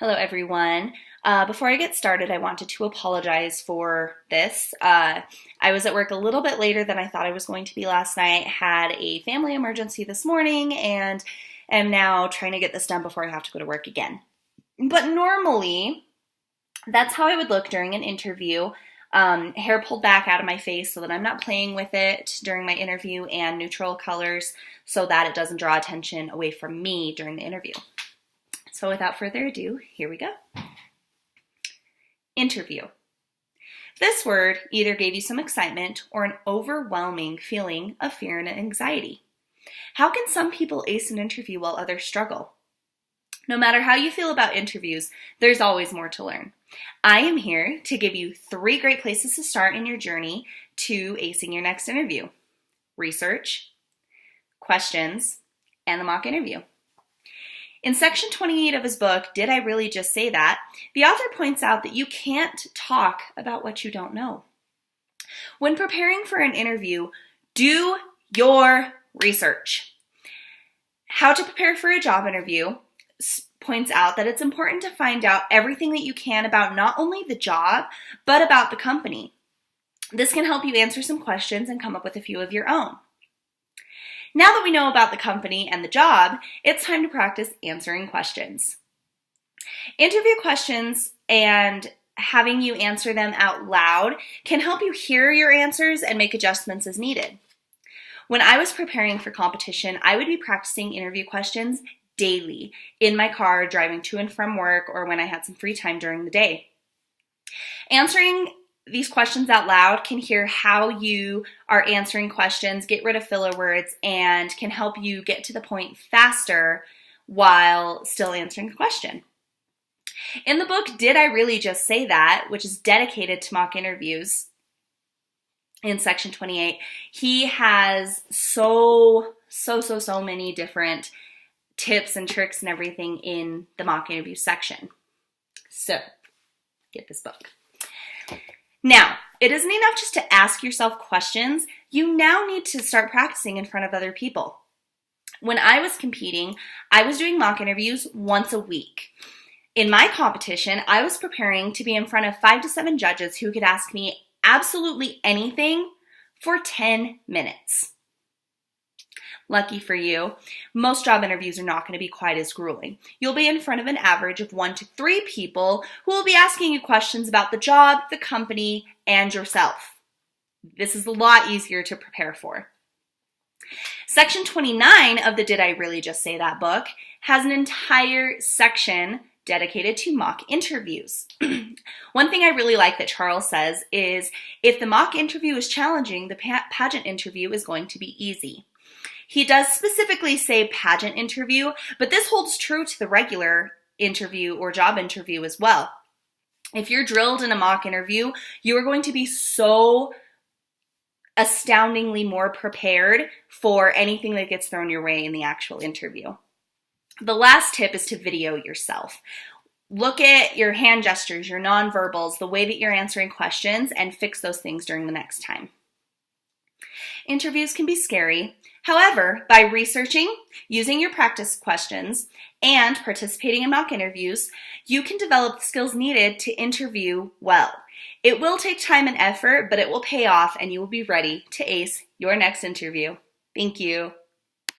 Hello, everyone. Before I get started, I wanted to apologize for this. I was at work a little bit later than I thought I was going to be last night, had a family emergency this morning, and am now trying to get this done before I have to go to work again. But normally, that's how I would look during an interview. Hair pulled back out of my face so that I'm not playing with it during my interview, and neutral colors so that it doesn't draw attention away from me during the interview. So without further ado, here we go. Interview. This word either gave you some excitement or an overwhelming feeling of fear and anxiety. How can some people ace an interview while others struggle? No matter how you feel about interviews, there's always more to learn. I am here to give you 3 great places to start in your journey to acing your next interview: research, questions, and the mock interview. In section 28 of his book, Did I Really Just Say That?, the author points out that you can't talk about what you don't know. When preparing for an interview, do your research. How to Prepare for a Job Interview points out that it's important to find out everything that you can about not only the job, but about the company. This can help you answer some questions and come up with a few of your own. Now that we know about the company and the job, it's time to practice answering questions. Interview questions and having you answer them out loud can help you hear your answers and make adjustments as needed. When I was preparing for competition, I would be practicing interview questions daily in my car, driving to and from work, or when I had some free time during the day. Answering these questions out loud can hear how you are answering questions, get rid of filler words, and can help you get to the point faster while still answering the question. In the book, Did I Really Just Say That?, which is dedicated to mock interviews, in section 28, he has so many different tips and tricks and everything in the mock interview section. So, get this book. Now, it isn't enough just to ask yourself questions. You now need to start practicing in front of other people. When I was competing, I was doing mock interviews once a week. In my competition, I was preparing to be in front of 5 to 7 judges who could ask me absolutely anything for 10 minutes. Lucky for you, most job interviews are not going to be quite as grueling. You'll be in front of an average of 1 to 3 people who will be asking you questions about the job, the company, and yourself. This is a lot easier to prepare for. Section 29 of the Did I Really Just Say That book has an entire section dedicated to mock interviews. One thing I really like that Charles says is, if the mock interview is challenging, the pageant interview is going to be easy. He does specifically say pageant interview, but this holds true to the regular interview or job interview as well. If you're drilled in a mock interview, you are going to be so astoundingly more prepared for anything that gets thrown your way in the actual interview. The last tip is to video yourself. Look at your hand gestures, your nonverbals, the way that you're answering questions, and fix those things during the next time. Interviews can be scary. However, by researching, using your practice questions, and participating in mock interviews, you can develop the skills needed to interview well. It will take time and effort, but it will pay off, and you will be ready to ace your next interview. Thank you.